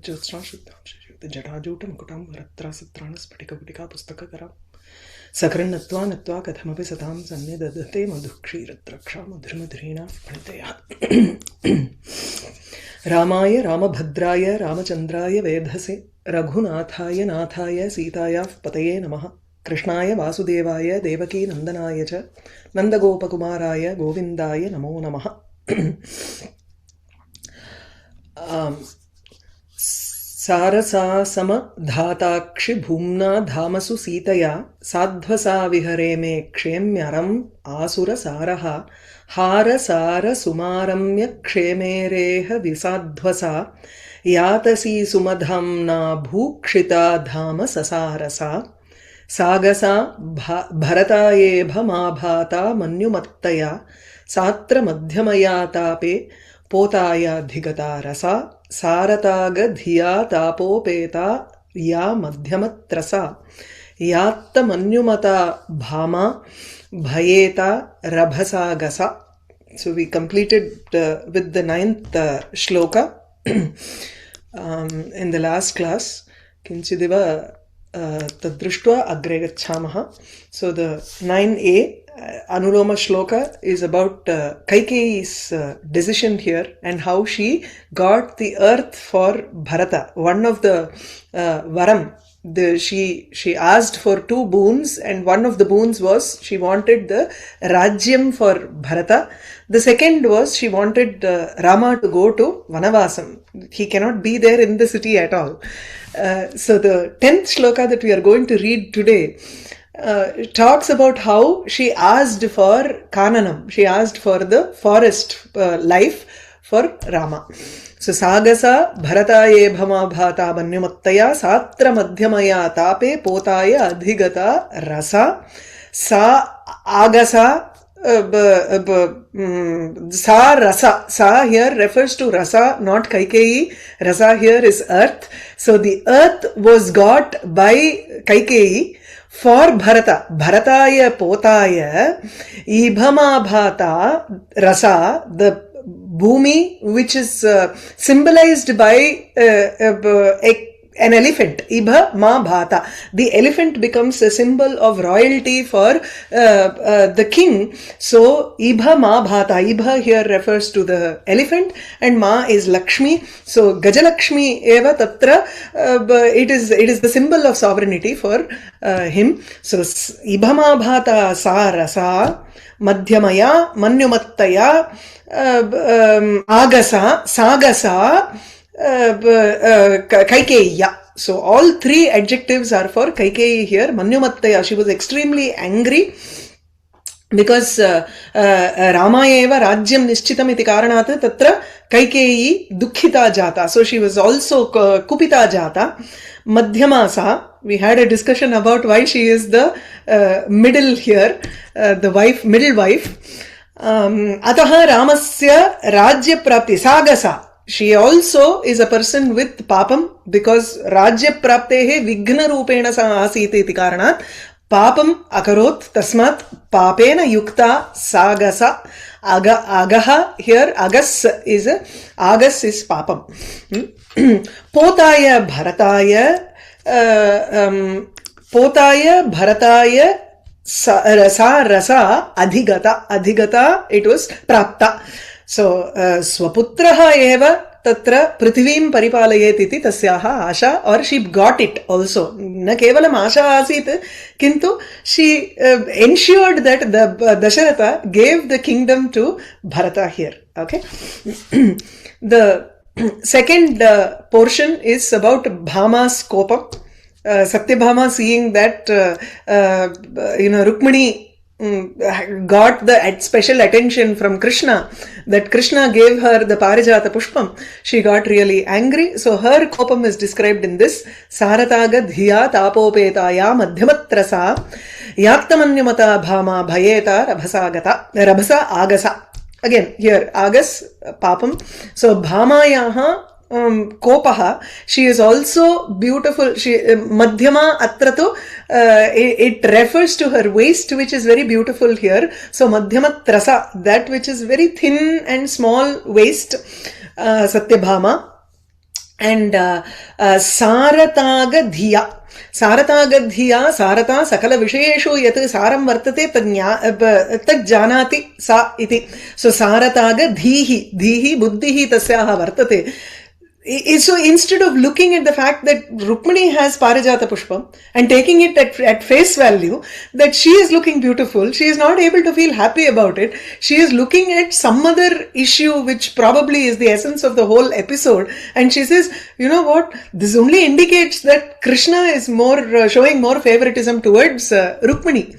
ज्योत्स्ना शुद्धां श्रीयुक्त जटाजूटमुकुटां वरत्रासत्राणस्फटिकपुटिका पुस्तककरां सकृन्नत्वा नत्वा कथमपि सतां सन्निदधते मधुक्षीरद्रक्षा मधुरमधुरीणाः फणितयः रामाय रामभद्राय रामचन्द्राय वेधसे रघुनाथाय नाथाय सीतायाः पतये नमः कृष्णाय वासुदेवाय देवकी नन्दनाय च नन्दगोपकुमाराय गोविन्दाय नमो नमः। सारसासमधाताक्षि भूम्ना धामसु सीतया साध्वसा विहरे मे क्षेम्यरम् आसुरसारः हारसारसुमारम्य क्षेमेरेह विसाध्वसा यातसी सुमधाम्ना भूक्षिता धाम ससारसा सागसा भरतायेभमाभाता मन्युमत्तया सात्र मध्यमया तापे पोतायाधिगता रसा सारतागधिया तापोपेता या मध्यमत्रसा यात्तमन्युमता Bhama भयेता रभसागसा. So we completed with the 9th shloka in the last class. Kinchidiva tadrishtva agre gacchamaha. So the 9a Anuloma shloka is about Kaikeyi's decision here and how she got the earth for Bharata. One of the varam, she asked for 2 boons, and one of the boons was she wanted the Rajyam for Bharata. The second was she wanted Rama to go to Vanavasam. He cannot be there in the city at all. So the 10th shloka that we are going to read today talks about how she asked for Kananam. She asked for the forest life for Rama. So Sagasa Bharataye Bhama Bhata Manyumattaya Satra Madhyamaya Tape Potaya Adhigata Rasa Sa Agasa Sa Rasa. Sa here refers to Rasa, not Kaikeyi. Rasa here is earth. So the earth was got by Kaikeyi for Bharata. Bharataya Potaya Ibhama Bhata Rasa, the Bhumi, which is symbolized by an elephant. Ibha ma bhata. The elephant becomes a symbol of royalty for the king. So Ibha ma bhata. Ibha here refers to the elephant and ma is Lakshmi. So Gajalakshmi eva tatra. It is the symbol of sovereignty for him. So Ibha ma bhata sa rasa madhyamaya manyumattaya agasa sagasa Kaikeya. So all 3 adjectives are for Kaikeyi here. Manyumattaya, she was extremely angry because Rama eva rajyam nishchitam iti karanat tatra Kaikeyi dukkhita jata. So she was also kupita jata. Madhyamasa, we had a discussion about why she is the middle here, the wife, middle wife. Ataha Ramasya Rajya Prapti Sagasa. She also is a person with papam because Rajya Praptehe Vighna Rupena Asiti iti karanat papam akarot tasmat papena yukta sagasa. Agaha here, agas is papam. Potaya Bharataya sa rasa adhigata, it was prapta. So swaputraha eva tatra prithivim paripalayet iti tasyaha asha, or she got it also. Na kevalam asha asit, kintu she ensured that the Dasharatha gave the kingdom to Bharata here. Okay. The second portion is about Bhama's kopam. Satyabhama seeing that Rukmini got the special attention from Krishna, that Krishna gave her the Parijata Pushpam, she got really angry. So her kopam is described in this Sarataga Dhiya Tapopetaya Madhyamatrasa Yaktamanyamata Bhama Bhayeta Rabhasa Agasa. Again here Agas Papam. So Bhamayaha Kopaha, she is also beautiful. She Madhyama Atrato, it refers to her waist, which is very beautiful here. So Madhyama Trasa, that which is very thin and small waist, Satyabhama. and sarataga dhiya. Saratagadhiya sarata sakala vishayeshu yat saram vartate tad janati sa iti. So sarataga dhihi buddhihi tasyaha vartate. So instead of looking at the fact that Rukmini has Parijata Pushpam and taking it at face value, that she is looking beautiful, she is not able to feel happy about it. She is looking at some other issue which probably is the essence of the whole episode, and she says, you know what, this only indicates that Krishna is more showing more favoritism towards Rukmini.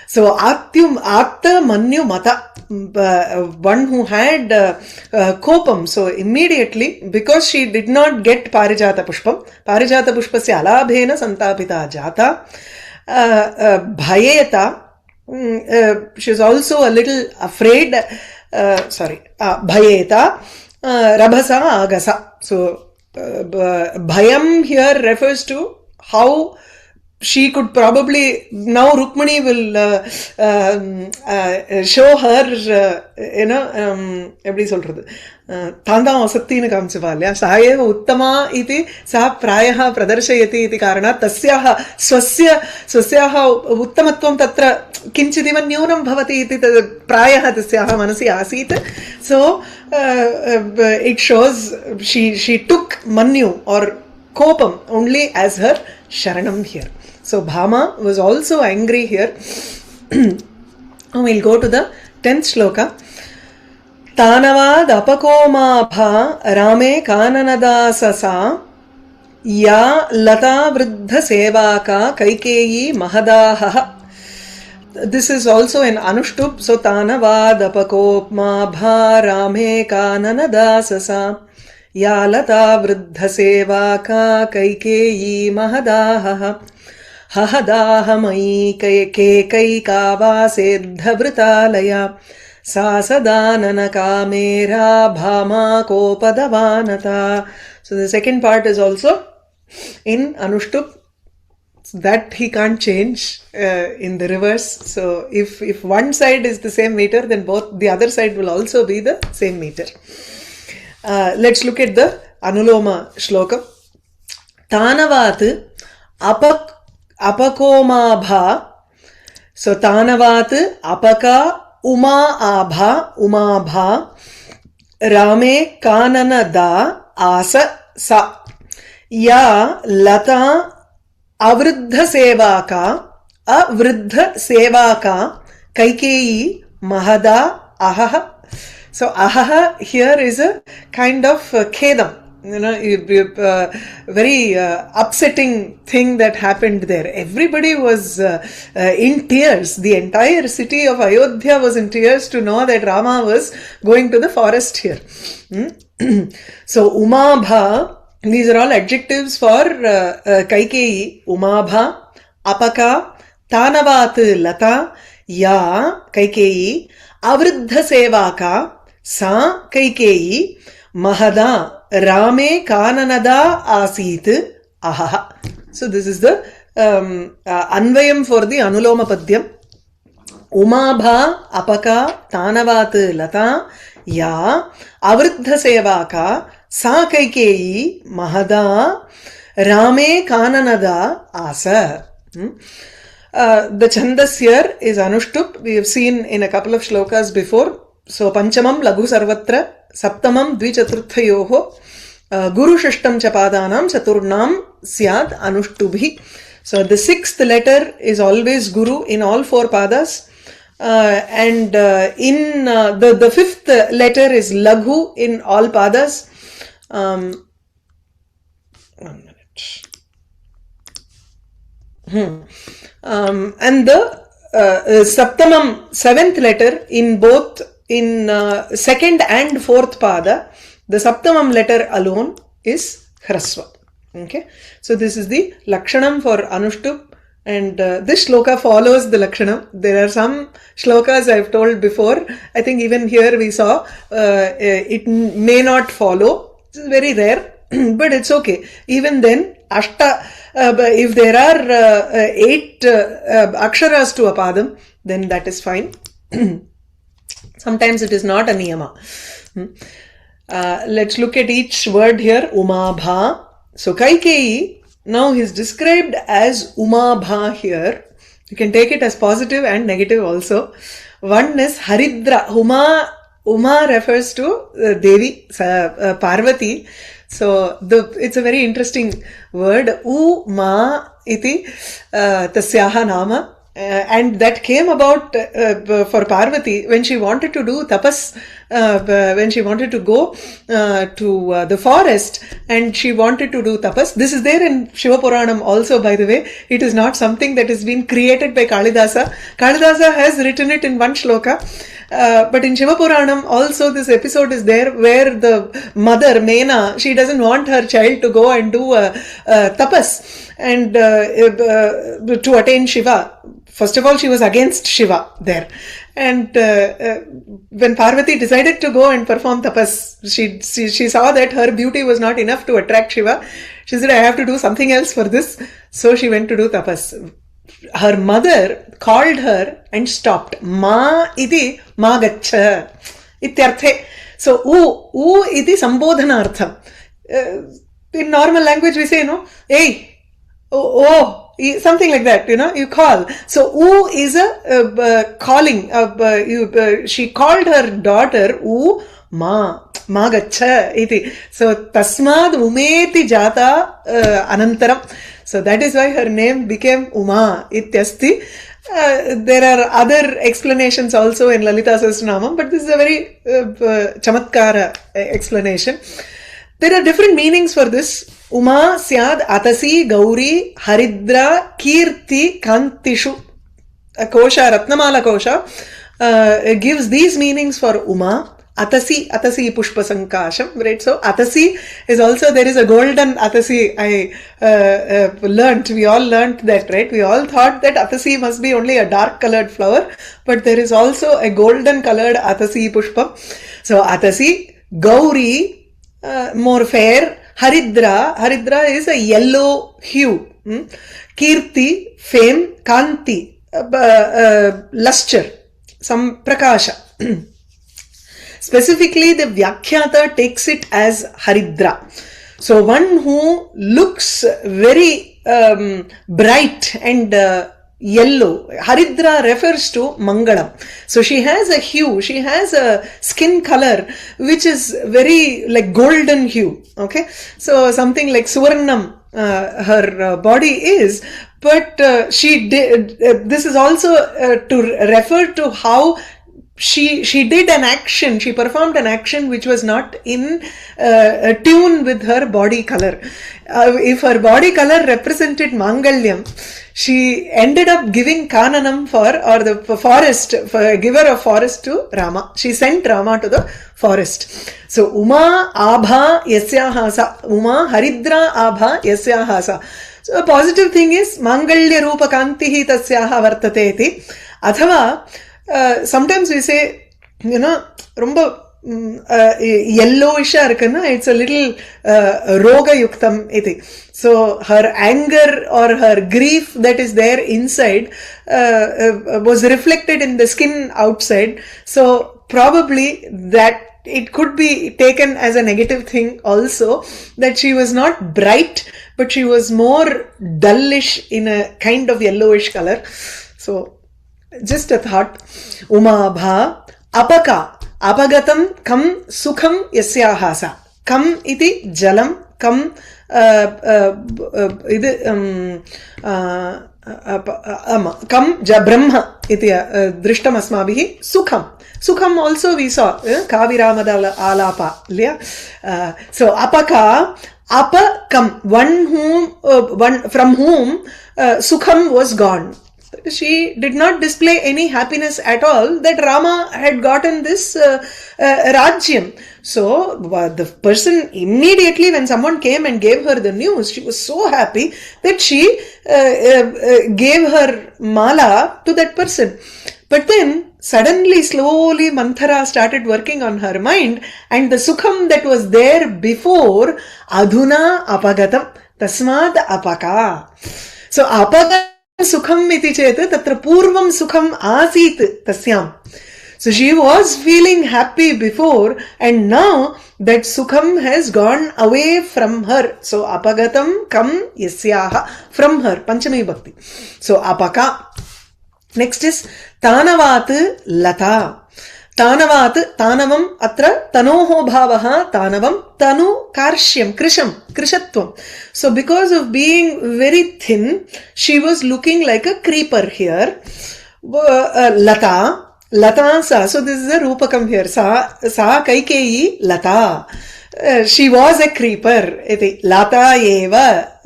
So Atta Manyu Mata, one who had kopam, so immediately, because she did not get Parijata Pushpam, Parijata Pushpasya alabhena santapita jata, bhayeta, she is also a little afraid, bhayeta, rabhasa agasa. So bhayam here refers to how she could probably, now Rukmini will show her, எப்படி சொல்றது, தாந்தாம் அசத்தின்னு காமிச்சுவால்யா, சாயேவ உத்தமா இது சா பிராயः பிரதர்शयति इति कारणात् तस्याः स्वस्याः उत्तमत्वं तत्र किञ्चिदिव न्यूनं भवति इति प्रायः तस्याः मनसि आसीत्. So it shows she took Manyu or kopam only as her sharanam here. So Bhama was also angry here. We'll go to the 10th shloka. Tanavad apakoma rame kananadasasa ya lata vriddha sevaka kaikeyi mahadaha. This is also in Anushtup. So Tanavad apakoma rame kananadasasa ya lata vriddha sevaka kaikeyi mahadaha. Hahadahamai keikaikavasedhavritalaya sasadanana kamera bhama kopadavanata. So the second part is also in Anushtup, that he can't change in the reverse. So if one side is the same meter, then both the other side will also be the same meter. Let's look at the Anuloma shloka. Tanavat apakoma. So Tanavat apaka umabha rame kanana da asa sa ya lata avriddha sevaka kaikeyi mahada ahaha. So ahaha here is a kind of khedam, very upsetting thing that happened there. Everybody was in tears. The entire city of Ayodhya was in tears to know that Rama was going to the forest here. So Umabha, these are all adjectives for Kaikeyi. Umabha, Apaka, Tanavat Lata, Ya Kaikeyi, Avriddha Sevaka, Sa Kaikeyi, Mahada Rame Kananada Asit Ahaha. So this is the Anvayam for the Anuloma Padyam. Umabha Apaka Tanavat Lata Ya Avriddha Sevaka Sa Kaikeyi Mahada Rame Kananada Asa. The Chandas here is Anushtup. We have seen in a couple of shlokas before. So Panchamam Laghu Sarvatra, Saptamam Dvichaturthayoho, Guru Shashtam Chapadanam Saturnam Syad Anuštubhi. So the sixth letter is always Guru in all four padas, and in the fifth letter is Laghu in all padas. 1 minute. And the Saptamam, seventh letter in both in second and fourth pada, the Saptamam letter alone is Hrasva. Okay, so this is the Lakshanam for Anushtup, and this shloka follows the Lakshanam. There are some shlokas I have told before. I think even here we saw it may not follow. It's very rare, but it's okay. Even then, Ashta, if there are 8 aksharas to a padam, then that is fine. Sometimes it is not a niyama. Let's look at each word here. Umabha. So Kaikeyi now is described as Umabha here. You can take it as positive and negative also. One is Haridra. Uma refers to Devi, Parvati. So it's a very interesting word. U-ma iti tasyaha nama. And that came about for Parvati when she wanted to do tapas, when she wanted to go to the forest and she wanted to do tapas. This is there in Shiva Puranam also, by the way. It is not something that has been created by Kalidasa. Kalidasa has written it in one shloka. But in Shiva Puranam also this episode is there where the mother, Mena, she doesn't want her child to go and do tapas and to attain Shiva. First of all, she was against Shiva there. And when Parvati decided to go and perform tapas, she saw that her beauty was not enough to attract Shiva. She said, I have to do something else for this. So she went to do tapas. Her mother called her and stopped. Ma iti ma gaccha ityarthe. So u iti sambodhanartham. In normal language we say, no, hey, oh, something like that, you call. So u is a calling. She called her daughter ma gaccha iti. So tasmad umeti jata anantaram. So that is why her name became Uma ityasti. There are other explanations also in Lalita Sahasranamam, but this is a very chamatkara explanation. There are different meanings for this. Uma syad atasi gauri haridra kirti kantishu. Kosha, Ratnamala Kosha gives these meanings for Uma. Atasi pushpa sankasham, right? So Atasi is also, there is a golden Atasi. I learnt, we all learnt that, right? We all thought that Atasi must be only a dark colored flower, but there is also a golden colored Atasi pushpa. So Atasi, Gauri, more fair. Haridra is a yellow hue. Kirti, fame. Kanti, luster, some prakasha. Specifically, the Vyakhyata takes it as Haridra. So one who looks very bright and yellow. Haridra refers to Mangalam. So she has a hue, she has a skin color which is very like golden hue. Okay, so something like Suvarnam her body is, but she did. This is also to refer to how she did an action, she performed an action which was not in tune with her body color. If her body color represented Mangalyam, she ended up giving Kananam or the forest, giver of forest to Rama. She sent Rama to the forest. So Uma Abha Yasyahasa, Uma Haridra Abha Yasyahasa. So a positive thing is Mangalya Rupa Kantihi Tasyaha Vartateti. Athava, sometimes we say, rumba yellowish irukna, it's a little roga yuktam iti. So her anger or her grief that is there inside was reflected in the skin outside. So probably that it could be taken as a negative thing also, that she was not bright, but she was more dullish in a kind of yellowish color. So just a thought. Umabha apaka apagatam kam sukham yasyahasa. Kam iti jalam, kam kam brahma iti drishtam asmabhihi sukham. Sukham also we saw Kaviramadala alapa. So apaka, apakam, one from whom sukham was gone. She did not display any happiness at all that Rama had gotten this Rajyam. So the person immediately, when someone came and gave her the news, she was so happy that she gave her mala to that person. But then suddenly, slowly, Manthara started working on her mind, and the sukham that was there before, adhuna apagatam, tasmad apaka. So apagatam sukham iti cheta tatra purvam sukham asit tasyam. So she was feeling happy before, and now that sukham has gone away from her. So apagatam kam yasyaha, from her, panchami bhakti. So apaka. Next is tanavat lata. Tanavat, tanavam, atra tanoho bhavaha, tanavam, tanu karshyam, krishatvam. So because of being very thin, she was looking like a creeper here. Lata, lata sa, so this is a rupakam here. Sa kaikeyi lata. She was a creeper. Lata eva.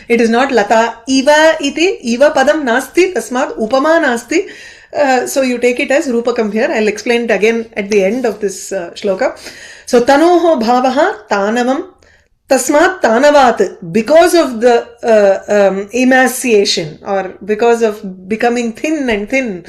It is not lata iva iti. Iva padam nasti, tasmad upama nasti. So you take it as rupakam here. I'll explain it again at the end of this shloka. So tanoho bhavaha tanavam. Tasmat tanavat, because of the emaciation, or because of becoming thin and thin,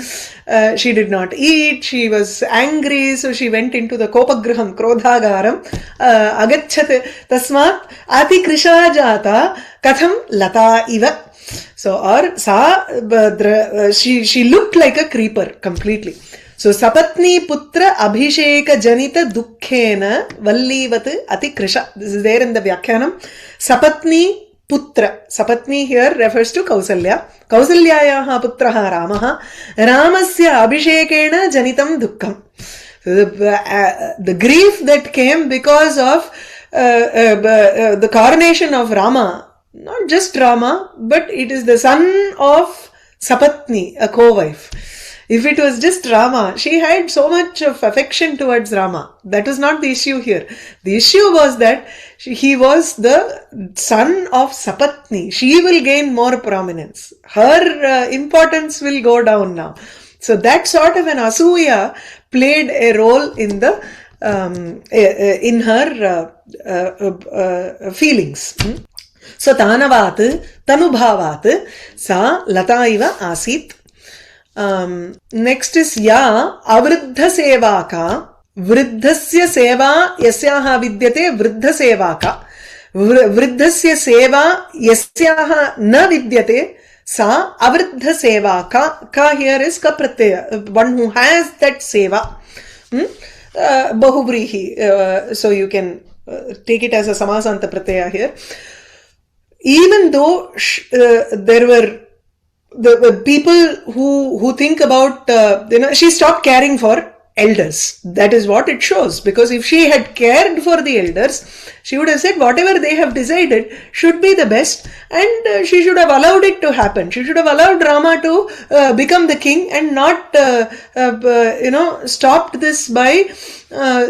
she did not eat, she was angry, so she went into the kopagraham, krodhagaram, agachat, tasmat ati krisha jata katham lata iva. So, or she looked like a creeper completely. So, sapatni putra abhisheka janita dukkhena vallivat ati krisha. This is there in the Vyakhyanam. Sapatni putra. Sapatni here refers to Kausalya. Kausalyayaha putraha Ramaha. Ramasya abhishekena janitam dukkham. So, the grief that came because of the coronation of Rama, not just Rama, but it is the son of Sapatni, a co-wife. If it was just Rama, she had so much of affection towards Rama. That was not the issue here. The issue was that he was the son of Sapatni. She will gain more prominence. Her importance will go down now. So that sort of an asuya played a role in the in her feelings. So tanavat, tanubhavat, sa lata iva asit. Next is ya avriddha sevaka. Vriddhasya seva yasyaha vidyate vriddha sevaka. Vriddhasya seva yasyaha na vidyate sa avriddha sevaka. Ka here is ka pratyaya, one who has that seva. Bahuvrihi. So you can take it as a samasanta pratyaya here. Even though there were the people who think about, she stopped caring for elders. That is what it shows. Because if she had cared for the elders, she would have said whatever they have decided should be the best, and she should have allowed it to happen. She should have allowed Rama to become the king, and not, stopped this by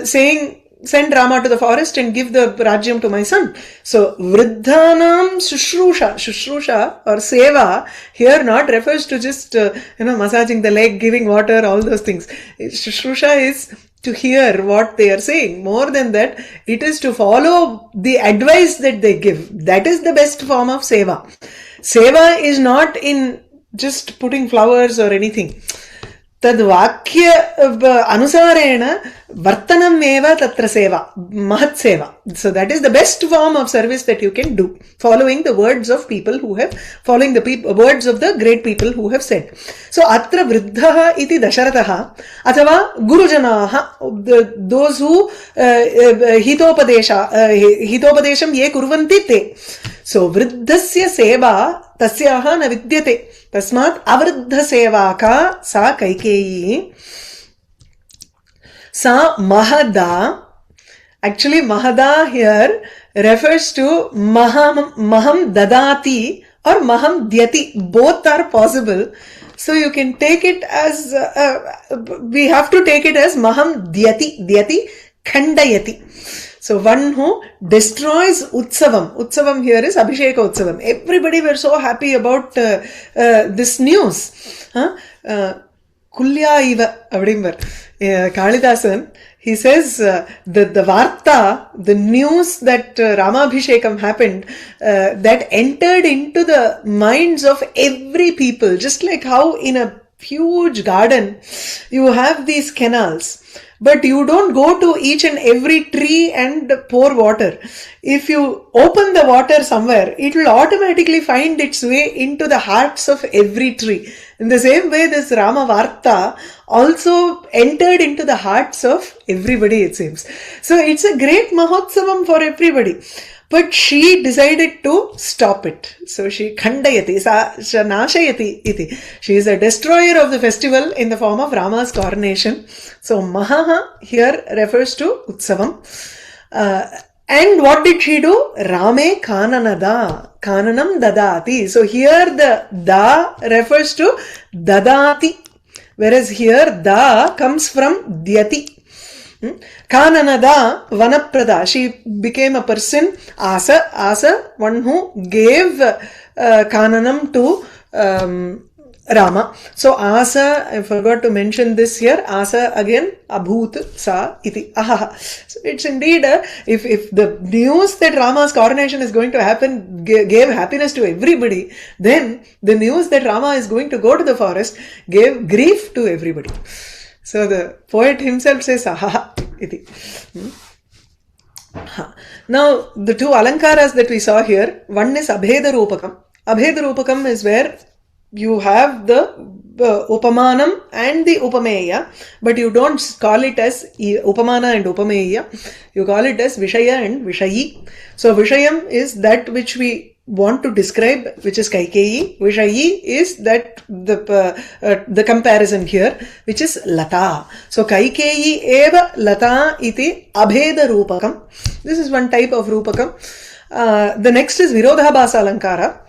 saying, send Rama to the forest and give the Rajyam to my son. So, Vriddhanam Shushrusha or Seva here not refers to just, massaging the leg, giving water, all those things. Shushrusha is to hear what they are saying. More than that, it is to follow the advice that they give. That is the best form of Seva. Seva is not in just putting flowers or anything. Tad vakya anusarena vartanam eva tatra seva, mahat seva. So that is the best form of service that you can do, following the words of people who have, following the words of the great people who have said. So atra vriddhaha iti dasharataha athava gurujanaha, those who hitopadesham ye kurvanti te. So vriddhasya seva tasyaha na vidyate. Tasmat avriddha sevaka sa kaikeyi. Sa mahada. Actually, mahada here refers to maham dadati or maham dyati. Both are possible. So you can take it as, we have to take it as maham dyati. Dyati khandayati. So one who destroys Utsavam. Utsavam here is Abhisheka Utsavam. Everybody were so happy about this news. Kulya iva avadimbar. Kalidasan, he says the Varta, the news that Ramabhishekam happened, that entered into the minds of every people. Just like how in a huge garden you have these canals. but you don't go to each and every tree and pour water. If you open the water somewhere, it will automatically find its way into the hearts of every tree. In the same way, this Rama Varta also entered into the hearts of everybody, it seems. So it's a great Mahotsavam for everybody. But she decided to stop it. So she khandayati, nashayati iti. She is a destroyer of the festival in the form of Rama's coronation. So Mahaha here refers to Utsavam. And what did she do? Rame kananada, kananam dadati. So here the da refers to dadati, whereas here da comes from dyati. Kananada Vanaprada. She became a person, Asa, one who gave Kananam to Rama. So Asa, I forgot to mention this here. Asa again, Abhut Sa iti. Ahaha. So it's indeed, if the news that Rama's coronation is going to happen gave happiness to everybody, then the news that Rama is going to go to the forest gave grief to everybody. So the poet himself says, aha, iti. Now, the two alankaras that we saw here, one is Abheda Rupakam. Abheda Rupakam is where you have the Upamanam and the Upameya, but you don't call it as Upamana and Upameya. You call it as Vishaya and Vishayi. So Vishayam is that which we want to describe, which is Kaikeyi. Vishayi is that the comparison here, which is Lata. So Kaikeyi eva Lata iti Abheda Rupakam. This is one type of Rupakam. The next is Virodhabhasa Alankara.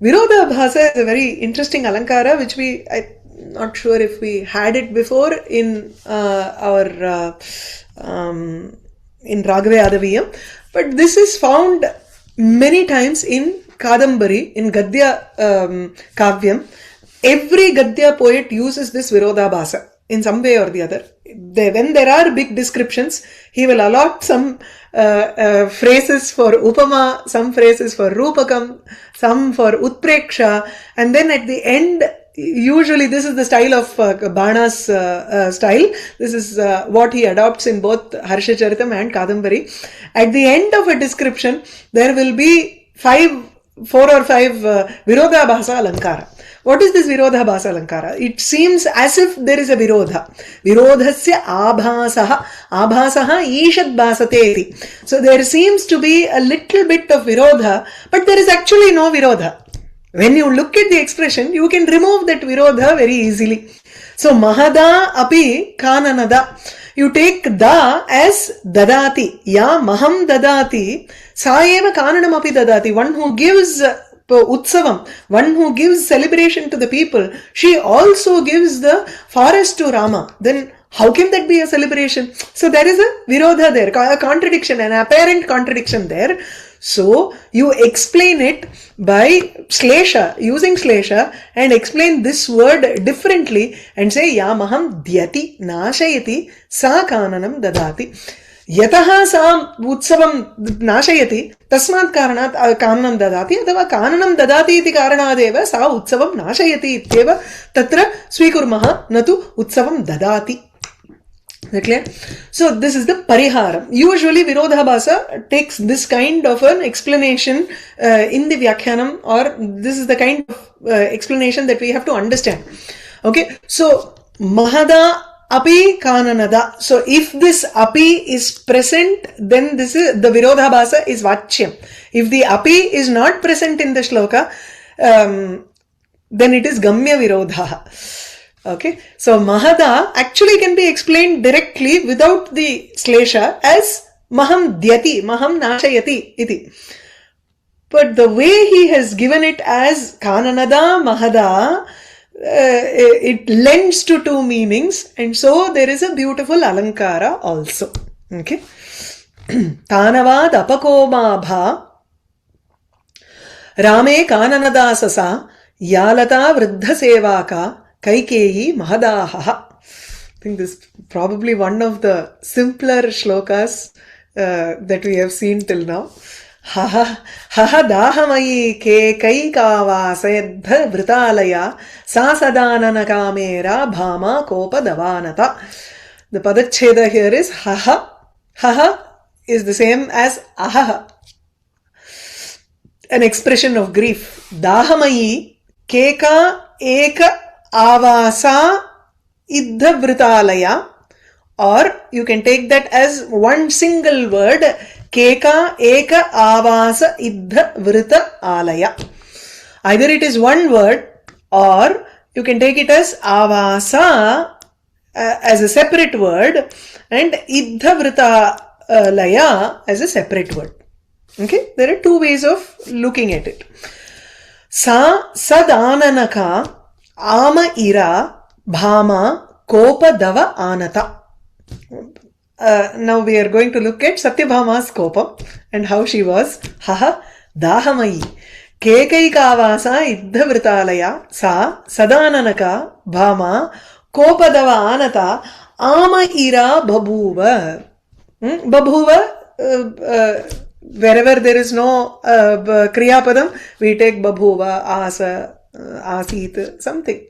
Virodhabhasa is a very interesting Alankara, which I'm not sure if we had it before in our in Raghave Adaviyam, but this is found many times in Kadambari, in Gadya Kavyam. Every Gadya poet uses this Virodhabhasa in some way or the other. When there are big descriptions, he will allot some phrases for Upama, some phrases for Rupakam, some for Utpreksha, and then at the end, usually this is the style of Bana's style. This is what he adopts in both Harsha Charitam and Kadambari. At the end of a description, there will be 4 or 5 Virodhabhasa Alankara. What is this Virodhabhasa Alankara? It seems as if there is a Virodha. Virodhasya abhasaha. Abhasaha ishad bhasate. So there seems to be a little bit of Virodha, but there is actually no Virodha. When you look at the expression, you can remove that Virodha very easily. So Mahada api kananada. You take da as dadati. Ya maham dadati. Saeva kananam api dadati. One who gives Utsavam, one who gives celebration to the people, she also gives the forest to Rama. Then how can that be a celebration? So there is a Virodha there, a contradiction, an apparent contradiction there. So you explain it by Shlesha, using Shlesha, and explain this word differently and say Ya maham dyati nashayati sa kananam dadati. Yataha sa utsavam nashayati tasmat karanat kananam dadati athava kananam dadati iti karanadeva sa utsavam nashayati ityeva tatra swikurmaha natu utsavam dadati. Is that clear? So this is the pariharam. Usually Virodhabhasa takes this kind of an explanation in the Vyakhyanam, or this is the kind of explanation that we have to understand. Okay, so Mahada api kananada. So if this api is present, then this is the Virodhabhasa is Vachyam. If the api is not present in the shloka, then it is Gamya Virodha. Okay, so Mahada actually can be explained directly without the Shlesha as Maham Dyati, Maham Nashayati iti. But the way he has given it as Kananada, Mahada, it lends to two meanings, and so there is a beautiful Alankara also. Okay, Tanavad Apakoma Rame Kananadasasa Yalata Vridha Sevaka Kaikeyi Mahadaha. I think this is probably one of the simpler shlokas that we have seen till now. Haha dahamayi ke kaikava sayadbha vritalaya sasadanana kamera bhama kopa davanata. The padacheda here is haha. Haha is the same as ahaha. An expression of grief. Dahamayi keka eka avasa iddhavritalaya, or you can take that as one single word, keka eka avasa iddhavrita alaya. Either it is one word, or you can take it as avasa as a separate word and iddhavrita laya as a separate word. Okay, there are two ways of looking at it. Sa sadananaka ama ira bhama kopa dava anata. Now we are going to look at Satyabhama's kopa and how she was. Haha dahamayi kekaikavasa iddhavritalaya sa sadananaka bhama kopa dava anata ama ira babhuva. Babhuva, wherever there is no kriya padam, we take babhuva, asa, asit, something.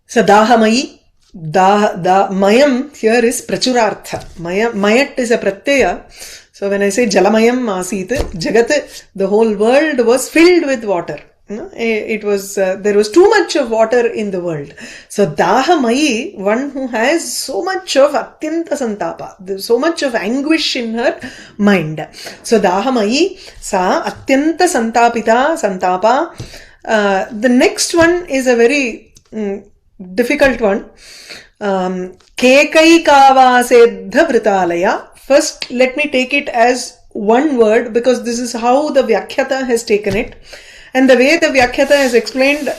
So dahamayi, mayam here is prachurartha. Mayat is a pratyaya. So when I say jalamayam asit, jagat, the whole world was filled with water. It was there was too much of water in the world. So dahamayi, one who has so much of atyanta santapa, so much of anguish in her mind. So dahamayi sa atyanta santapita santapa. The next one is a very difficult one. Kekaikavasedha vritalaya. First, let me take it as one word because this is how the Vyakhyata has taken it. And the way the Vyakhyata has explained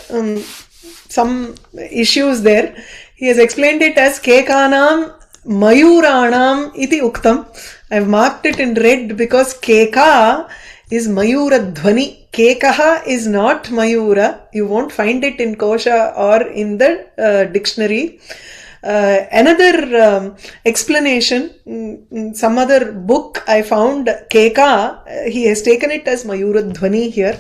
some issues there, he has explained it as Kekanam Mayuranam iti uktam. I have marked it in red because Keka is Mayura Dhvani. Kekaha is not Mayura. You won't find it in Kosha or in the dictionary. Another explanation, some other book I found, Keka, he has taken it as Mayura Dhvani here.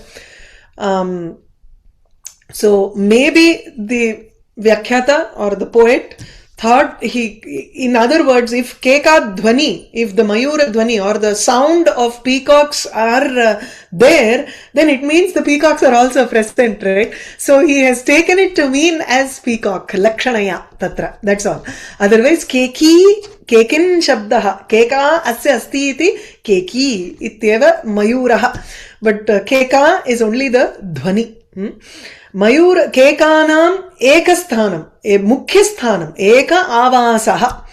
So maybe the Vyakhyata or the poet thought in other words, if Keka Dhvani, if the Mayura Dhvani or the sound of peacocks are there, then it means the peacocks are also present, right? So he has taken it to mean as peacock, Lakshanaya Tatra, that's all. Otherwise, Keki, Kekin Shabdaha, Keka Asya Asti iti Keki ityeva Mayuraha. But Keka is only the Dhvani. Mayur Kekanam Ekasthanam, a Mukhyasthanam, Eka Avasaha.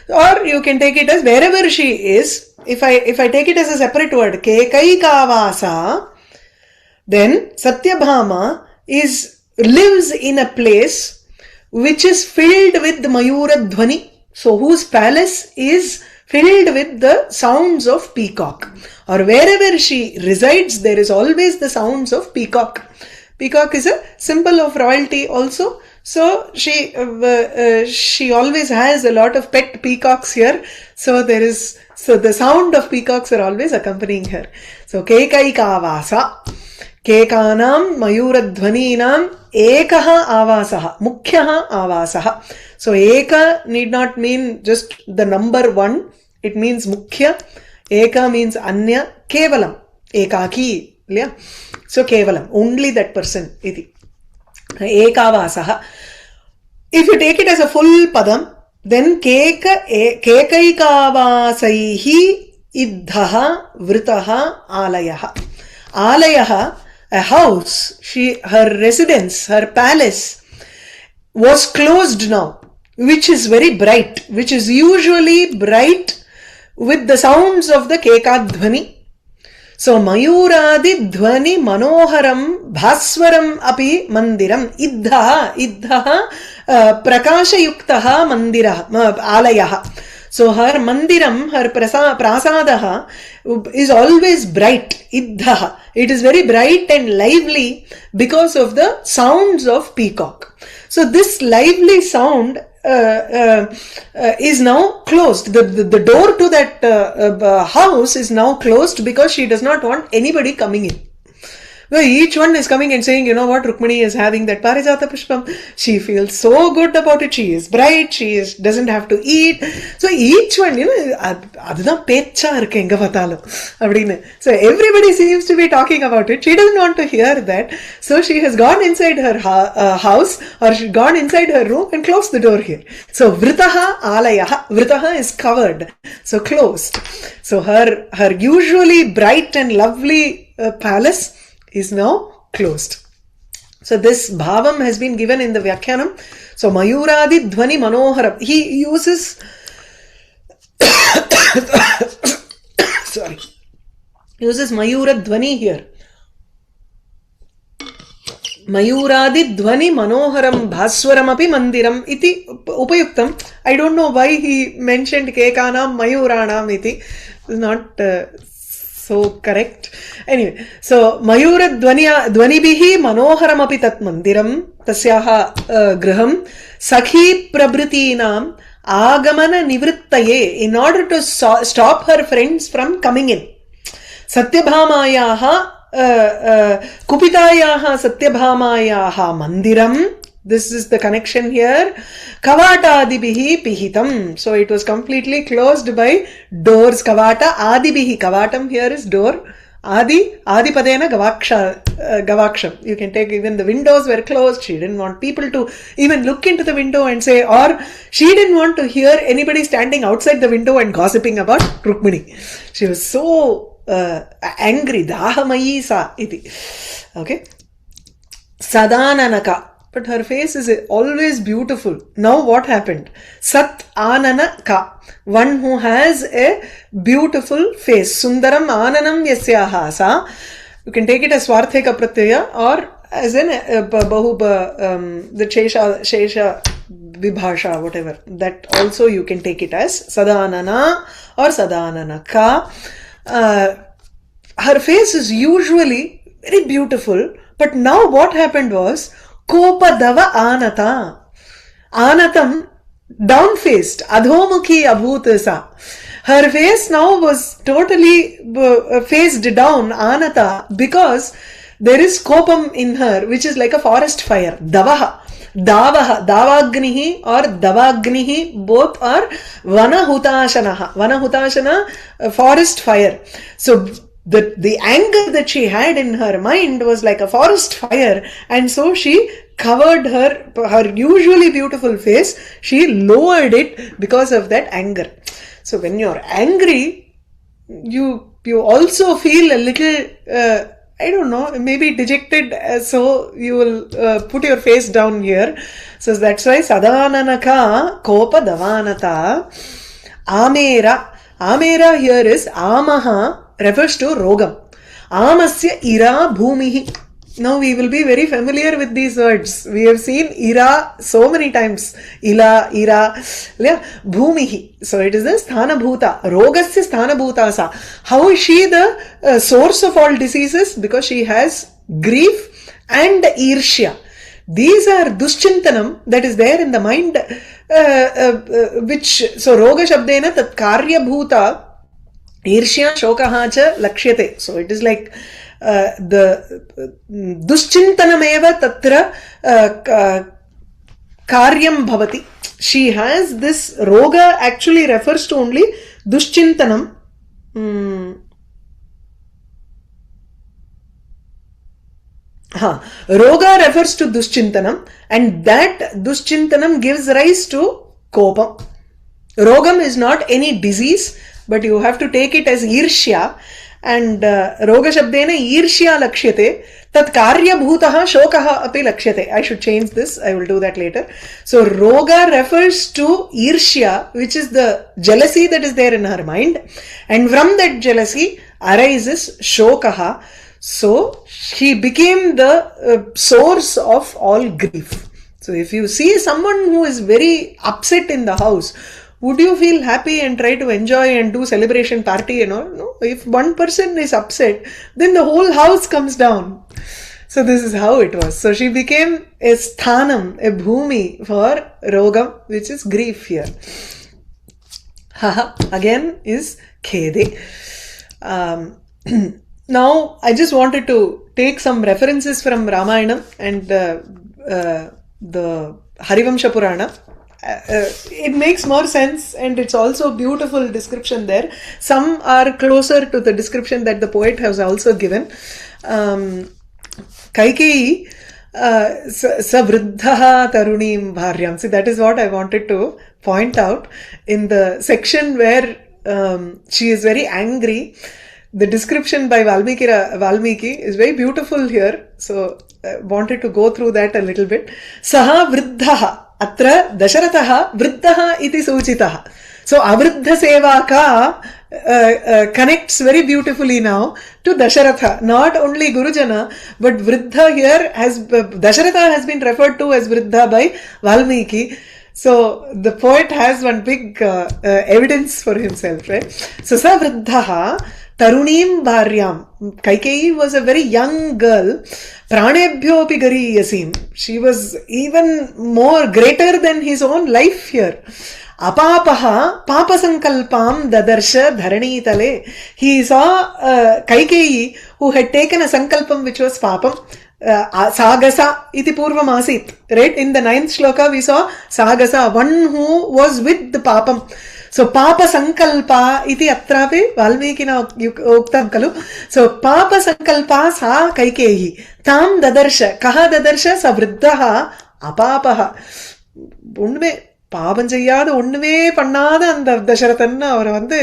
Or you can take it as wherever she is. If I take it as a separate word, Kekaikavasa, then Satyabhama lives in a place which is filled with the Mayura Dhvani. So whose palace is filled with the sounds of peacock. Or wherever she resides, there is always the sounds of peacock. Peacock is a symbol of royalty also. So she always has a lot of pet peacocks here. So the sound of peacocks are always accompanying her. So Kekaikavasa, Kekanam Mayuradhvaninam Ekaha Avasaha, Mukhyaha Avasaha. So Eka need not mean just the number one. It means Mukhya. Eka means Anya. Kevalam. Ekaki. Yeah. So Kevalam. Only that person. Iti. Ekavasaha. If you take it as a full padam, then Kekaikavasaihi iddhaha vritaha alayaha. Alayaha, a house, her residence, her palace was closed now, which is very bright, which is usually bright with the sounds of the Kekadhvani. So Mayuradi Dhvani Manoharam Bhaswaram Api Mandiram Iddha Prakasha Yuktaha Mandira Alayaha. So her mandiram, her prasadaha is always bright. Iddha. It is very bright and lively because of the sounds of peacock. So this lively sound is now closed. The door to that house is now closed because she does not want anybody coming in. Well, each one is coming and saying, you know what, Rukmini is having that Parijata Pushpam. She feels so good about it. She is bright. Doesn't have to eat. So each one, அதுதான் பேச்சா இருக்கு எங்க பார்த்தாலும் அப்படின்னு. So everybody seems to be talking about it. She doesn't want to hear that. So she has gone inside her house, or she gone inside her room and closed the door here. So Vritaha Alayaha. Vritaha is covered. So closed. So her usually bright and lovely palace is now closed. So this bhavam has been given in the Vyakhyanam. So Mayuradi Dhvani Manoharam. He uses uses Mayura Dhvani here. Mayuradi Dhvani Manoharam Bhaswaram api Mandiram iti upayuktam. I don't know why he mentioned Kekanam Mayuranam iti. It's not so correct. Anyway, so Mayura Dhvanibihi Manoharam api tat mandiram tasyaha graham sakhi prabhritinam agamana nivrittaye, in order to stop her friends from coming in. Satyabhamayaha Kupitayaha Satyabhamayaha mandiram. This is the connection here. Kavata adibihi pihitam. So it was completely closed by doors. Kavata adibihi. Kavatam here is door. Adipadena gavaksham. You can take, even the windows were closed. She didn't want people to even look into the window and say, or she didn't want to hear anybody standing outside the window and gossiping about Rukmini. She was so angry. Dahamayi sa iti. Okay. Sadananaka. But her face is always beautiful. Now what happened? Sat Anana Ka. One who has a beautiful face. Sundaram Ananam Yasyaha Sa. You can take it as Swartheka Pratyaya, or as in the Shesha Vibhasha, whatever. That also you can take it as Sadanana or Sadanana Ka. Her face is usually very beautiful. But now what happened was, Kopadava Anata. Anatam down-faced. Adhomukhi abhutasa. Her face now was totally faced down, Anata, because there is kopam in her, which is like a forest fire. Davaha. Davagnihi or Davagnihi, both are Vanahutashanaha. Vanahutashana, forest fire. So the anger that she had in her mind was like a forest fire, and so she covered her usually beautiful face. She lowered it because of that anger. So when you're angry, you also feel a little I don't know, maybe dejected, so you will put your face down here. So that's why Sadananaka Kopa Davanata. Amera here is Amaha, refers to Rogam. Amasya ira bhumihi. Now we will be very familiar with these words. We have seen ira so many times. Ila, ira, bhumihi. So it is the sthana bhuta. Rogasya sthana bhutasa. How is she the source of all diseases? Because she has grief and irshya. These are duschintanam that is there in the mind, which, so roga shabdena tat karya bhuta Irshya shokaha cha lakshyate. So it is like the duschintanameva tatra karyam bhavati. She has this roga actually refers to only duschintanam. Roga refers to duschintanam, and that duschintanam gives rise to kopam. Rogam is not any disease, but you have to take it as irshya, and roga shabdena irshya lakshyate, tat karya bhutaha shokaha api lakshyate. I should change this, I will do that later. So roga refers to irshya, which is the jealousy that is there in her mind, and from that jealousy arises shokaha. So she became the source of all grief. So if you see someone who is very upset in the house, would you feel happy and try to enjoy and do celebration party and all? No. If one person is upset, then the whole house comes down. So this is how it was. So she became a sthanam, a bhumi for rogam, which is grief here. Haha, again is khede. Now, I just wanted to take some references from Ramayana and the Harivamsha Purana. It makes more sense, and it's also beautiful description there. Some are closer to the description that the poet has also given. Kaikeyi savriddha tarunim bharyam. See, that is what I wanted to point out in the section where she is very angry. The description by Valmiki is very beautiful here. So I wanted to go through that a little bit. Saha vriddha. Atra Dasharatha Vriddha iti Suchitaha. So Avriddha Sevaka connects very beautifully now to Dasharatha. Not only Gurujana, but Vriddha here Dasharatha has been referred to as Vriddha by Valmiki. So the poet has one big evidence for himself, right? So Sa Vriddha Tarunim Bharyam. Kaikeyi was a very young girl. Pranebhyopi Gariyasim. She was even more greater than his own life here. Apapaha Papa Sankalpam Dadarsha Dharani Tale. He saw Kaikeyi who had taken a Sankalpam which was Papam. Sagasa iti purvam asit. Right? In the 9th shloka we saw Sagasa, one who was with the Papam. So Papa Sankalpa iti atrapi Valmikina uktam kalu. So Papa Sankalpa sa Kaikeyi. Tam dadarsha. Kaha dadarsha sa vriddha apapaha. Unme பாபம் செய்யாத ஒண்ணுமே பண்ணாத அந்த தசரதன் அவர் வந்து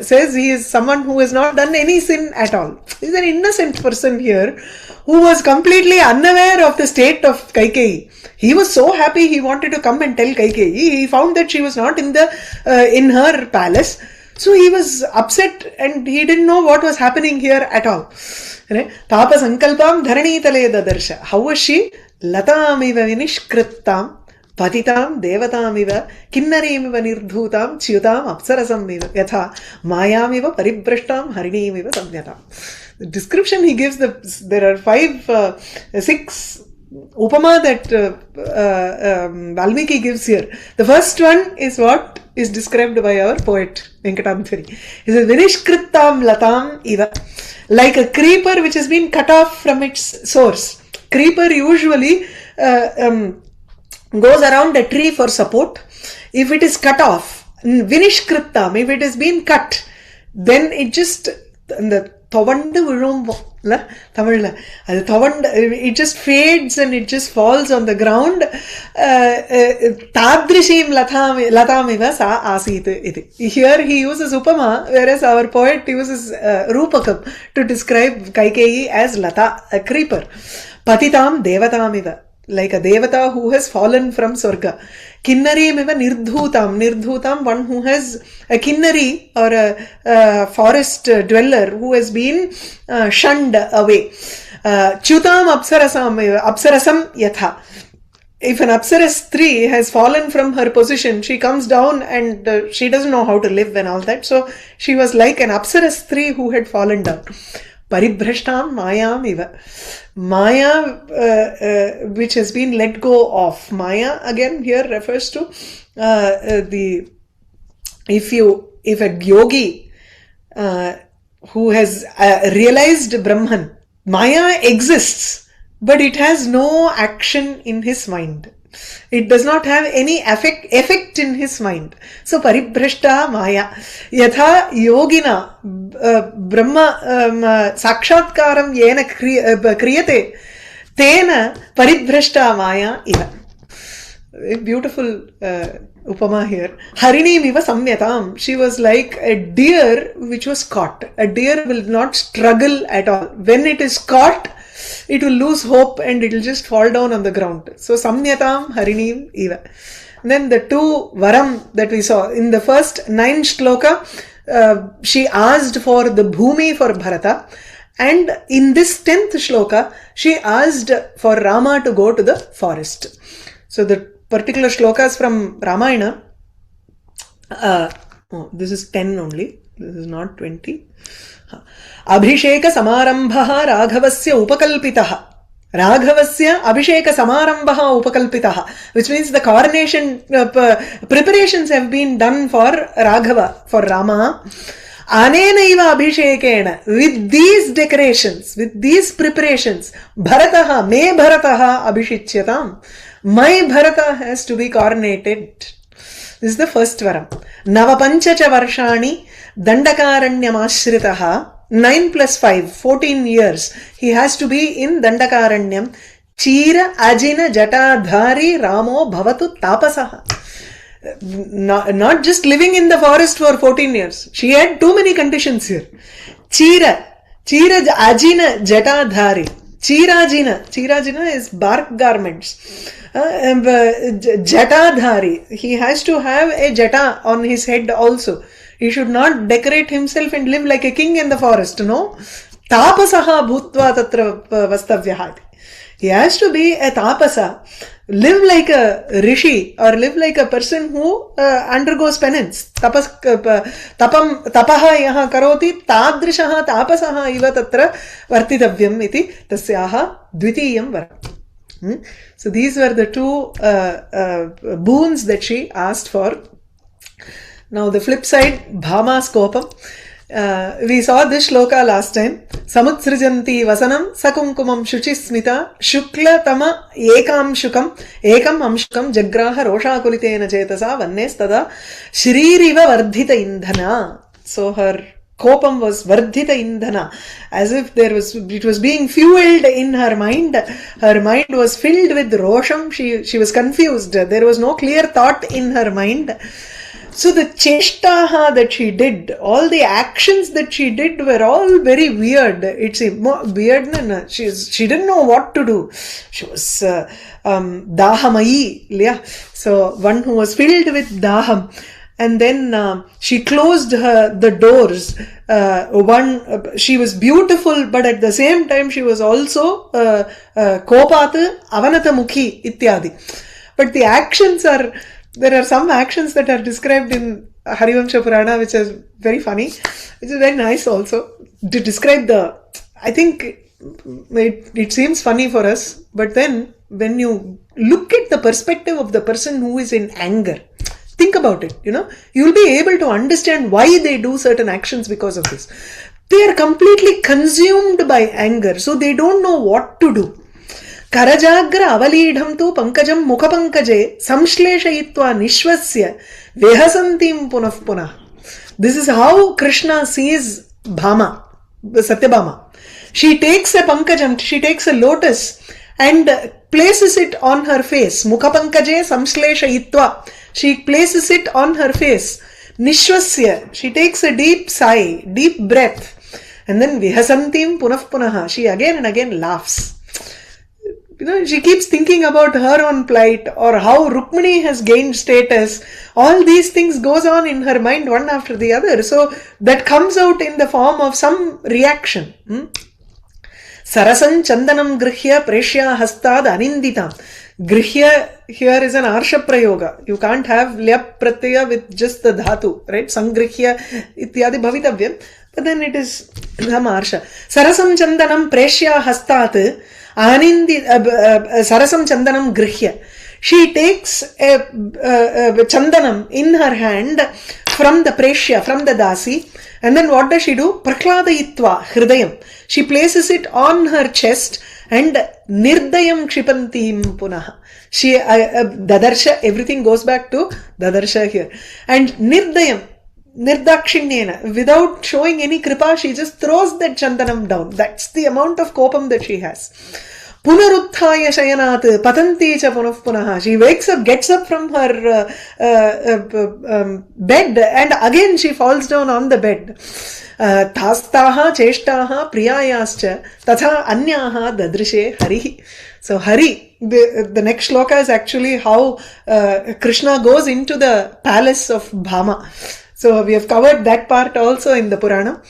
says he is someone who has not done any sin at all. He is an innocent person here who was completely unaware of the state of Kaikeyi. He was so happy he wanted to come and tell Kaikeyi. He found that she was not in her palace. So he was upset and he didn't know what was happening here at all. Papa Sankalpam Dharani Tale Dadarsha. How was she? Latamiva Vinishkrittam Patitam Devatamiva Kinnarimiva Nirdhutam Chyutam Apsarasamiva Yatha Mayamiva Paribrashtam Harinimiva Samyatam. The description he gives, there are 6 upama that Valmiki gives here. The first one is what is described by our poet Venkatadhari. He says Vinishkrittam Latam Iva. Like a creeper which has been cut off from its source. Creeper usually goes around a tree for support. If it is cut off, Vinishkrittam, if it has been cut, then it just it just fades and it just falls on the ground. Tadrishim latamiva sa asit iti. Here he uses upama, whereas our poet uses rupakam to describe Kaikeyi as lata, a creeper. Patitam devatamiva, like a devata who has fallen from Swarga. Kinnari miva nirdhutam. Nirdhutam, one who has a kinnari or a forest dweller who has been shunned away. Chutam apsarasam yatha. If an Apsaras tree has fallen from her position, she comes down and she doesn't know how to live and all that. So she was like an Apsaras tree who had fallen down. Paribhrashtam mayam iva. Maya, which has been let go of. Maya again here refers to if a yogi who has realized Brahman, Maya exists, but it has no action in his mind. It does not have any effect in his mind. So paribhrashta maya. Yatha yogina brahma sakshatkaram yena kriyate tena paribhrashta maya iva. Beautiful upama here. Harini miva samyatam. She was like a deer which was caught. A deer will not struggle at all. When it is caught, it will lose hope and it will just fall down on the ground. So samyatam harinim eva. Then the 2 varam that we saw in the first 9 shloka, she asked for the bhumi for Bharata, and in this 10th shloka she asked for Rama to go to the forest. So the particular shlokas from Ramayana, this is 10 only, this is not 20. Abhisheka Samarambha Raghavasya Upakalpitaha. Raghavasya Abhisheka Samarambha Upakalpitaha. Which means the coronation preparations have been done for Raghava, for Rama. Anenaiva abhishekena, with these decorations, with these preparations, Bharataha, me Bharataha abhishicyatam. My Bharata has to be coronated. This is the first varam. Navapanchacha varshani dandakaranyamashiritaha. 9 plus 5, 14 years. He has to be in Dandakaranyam. Chira ajina jatadhari ramo bhavatu tapasaha. Not just living in the forest for 14 years. She had too many conditions here. Chira ajina jatadhari. Chirajina is bark garments. Jatadhari. He has to have a jata on his head also. He should not decorate himself and live like a king in the forest, no? Tapasaha bhutva tatra vastavyaha. He has to be a tapasa, live like a rishi or live like a person who undergoes penance. Tapaha yaha karoti tadrishaha tapasaha iva tatra vartitavyam iti tasyaha dvitiyam varam. So these were the two boons that she asked for. Now the flip side, Bhama's kopam. We saw this shloka last time. Samutsrijanti vasanam sakunkumam shuchismita shukla tama ekam amshukam jagraha roshakulitena chetasa vannes tada shririva vardhita indhana. So her kopam was vardhita indhana, as if it was being fueled in her mind. Her mind was filled with rosham. She was confused. There was no clear thought in her mind. So the cheshtaha that she did, all the actions that she did were all very weird. It's weird. She didn't know what to do. She was dahamayi. So one who was filled with daham. And then she closed the doors. She was beautiful, but at the same time she was also kopat avanata-mukhi ityadi. But the actions are... There are some actions that are described in Harivamsha Purana which is very funny, which is very nice also to describe I think it seems funny for us, but then when you look at the perspective of the person who is in anger, think about it, you will be able to understand why they do certain actions because of this. They are completely consumed by anger, so they don't know what to do. Karajagra avalidham tu pankajam mukhapankaje samshleshayitva nishvasya vehasantim punah punah. This is how Krishna sees Bhama, Satyabhama. She takes a pankajam, she takes a lotus and places it on her face. Mukhapankaje samshleshayitva. She places it on her face. Nishvasya. She takes a deep sigh, deep breath. And then vihasantim punah punah. She again and again laughs. She keeps thinking about her own plight or how Rukmini has gained status. All these things goes on in her mind one after the other. So that comes out in the form of some reaction. Sarasan chandanam grihya preshya hastad aninditam. Grihya here is an arsha prayoga. You can't have lyap pratyaya with just the dhatu, right? Sangrihya ityadi bhavitavyam. But then it is some arsha. Sarasam chandanam preshya hastat Anindi Sarasam Chandanam Grihya. She takes a Chandanam in her hand from the Preshya, from the Dasi, and then what does she do? Prakladayitva Hridayam. She places it on her chest and Nirdayam Kshipantim Punaha. She Dadarsha, everything goes back to Dadarsha here. And Nirdayam, Nirdakshinyena, without showing any kripa, she just throws that chandanam down. That's the amount of kopam that she has. Punaruthaya shayanat patanti cha punah punaha. She wakes up, gets up from her bed and again she falls down on the bed. Tastaha cheshtaha priyayascha tatha anyaha dadrishe harihi. So Hari, the next shloka is actually how Krishna goes into the palace of Bhama. So we have covered that part also in the Purana.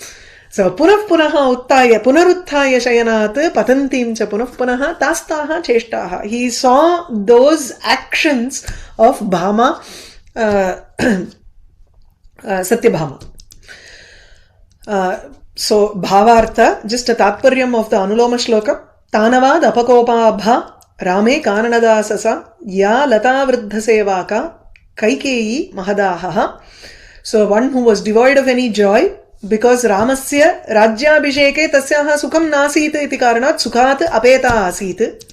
So punah punaha uttaya punaruthaya shayanat patantim cha punah punaha tastaha cheshtaha. He saw those actions of Bhama, Satyabhama. So Bhavartha, just a tatparyam of the Anuloma shloka. Tanavad apakopabha rame kananadasasa ya lata vruddha sevaka kaikeyi mahadahaha. So one who was devoid of any joy, because Ramasya Rajyabhisheke tasyaha sukham nasit iti karanat sukhat apeta asit.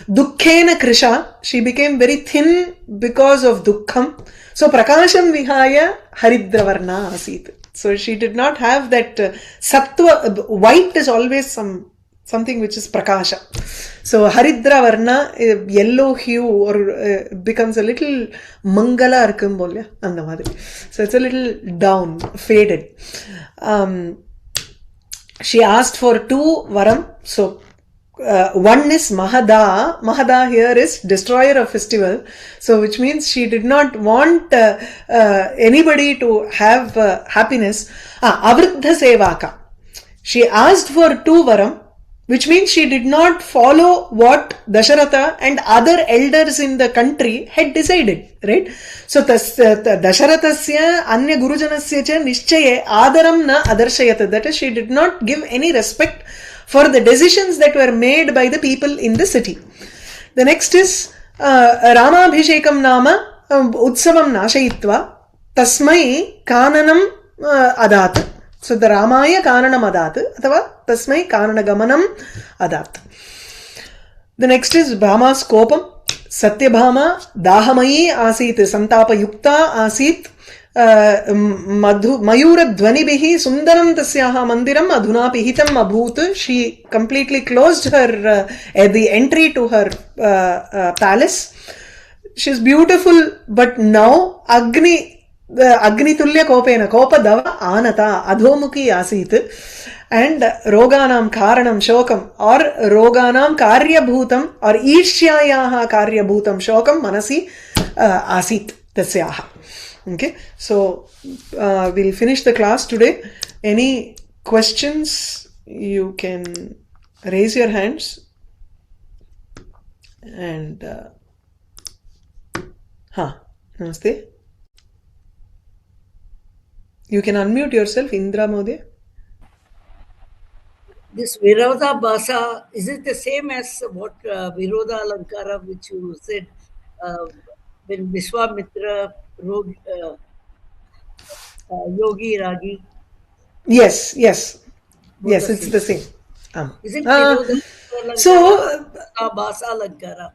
Dukkhena krisha, she became very thin because of dukkham. So prakasham vihaya haridravarna asit. So she did not have that sattva. White is always something which is prakasha. So haridra varna, yellow hue, or becomes a little mangala irkum bolya andha madri. So it's a little down, faded. She asked for 2 varam. So one is Mahada. Mahada here is destroyer of festival. So which means she did not want anybody to have happiness. Avriddha Sevaka. She asked for 2 varam, which means she did not follow what Dasharatha and other elders in the country had decided, right? So Dasharathasya anya gurujanasya cha nishchaye adaram na adarshayata. That is, she did not give any respect for the decisions that were made by the people in the city. The next is Ramabhishekam nama utsavam nashayitva tasmai kananam adat. So the Ramaya Kananam Adat, athava Tasmai Kananagamanam Adat. The next is Bhama's Kopam. Satyabhama Dahamayi Asit, Santapa Yukta Asit, Mayura Dhvanibihi Sundaram Tasyaha Mandiram Adhuna Pihitam Abhut. She completely closed her the entry to her palace. She's beautiful, but now Agnitulya Kopena Kopa Dava Anata Adhomuki Asit, and Roganam Karanam Shokam, or Roganam Karya Bhutam, or Ishyayaha Karya Bhutam Shokam Manasi Asit Tasyaha. Okay, so we'll finish the class today. Any questions? You can raise your hands. And Namaste. You can unmute yourself, Indra Mode. This Virodha Bhasa, is it the same as what Virodha Alankara, which you said when Vishwamitra wrote Yogi Ragi? Yes, it's the same. Is it Virodha Bhasa Alankara?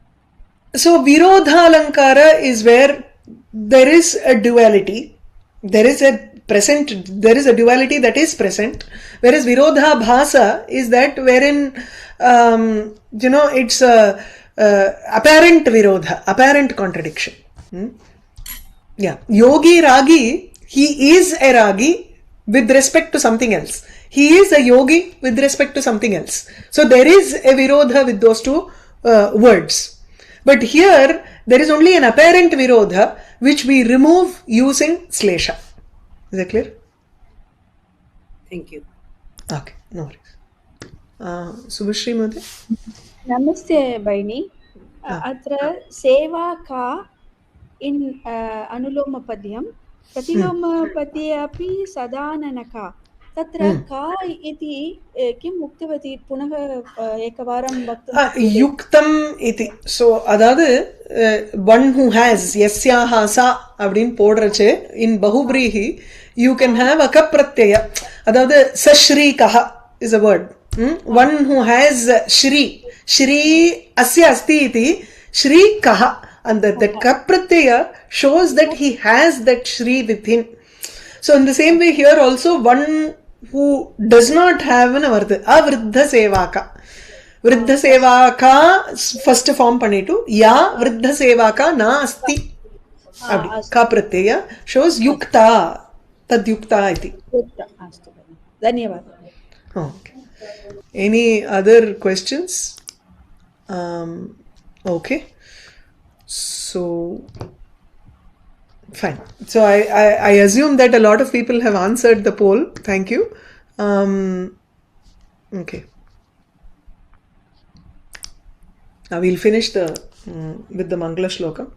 So Virodha Alankara is where there is a duality. There is a duality that is present, whereas Virodha Bhasa is that wherein it's apparent Virodha, apparent contradiction. Yeah, Yogi Ragi, he is a Ragi with respect to something else. He is a Yogi with respect to something else. So there is a Virodha with those 2 words. But here there is only an apparent Virodha which we remove using Slesha. Is that clear? Thank you. Okay, no worries. Subhashri Mode. Namaste, Baini. Atra Seva Ka in Anuloma Padyam, Pratiloma Padya api Sadananaka. Tatra Ka iti Kim Muktavati Punaha Ekavaram Bhaktam. Yuktam iti. So, adadu one who has Yasyaha Sa Abdin Podrache in Bahubrihi, you can have a Kapratyaya. Adadu Sashri Kaha is a word. One who has Shri. Shri Asya Asti iti Shri Kaha. And that Kapratyaya shows that he has that Shri within. So in the same way here also, one who does not have an Avriddha Sevaka. Vriddha Sevaka first form panitu. Ya Vriddha Sevaka na asti. Kapratyaya shows Yukta. Tad Yukta iti. Dhanyavad. Okay. Any other questions? Okay. So, fine. So, I assume that a lot of people have answered the poll. Thank you. Okay. Now, we'll finish with the Mangala Shloka.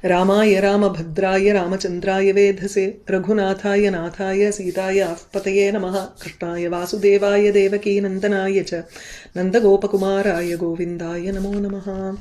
Ramaya Ramabhadraya Ramachandraya Vedhase Raghunathaya Nathaya Sitaya Pataye Namaha Krishnaya Vasudevaya Devaki Nandanaya Cha Nandagopakumaraya Govindaya Namo Namaha.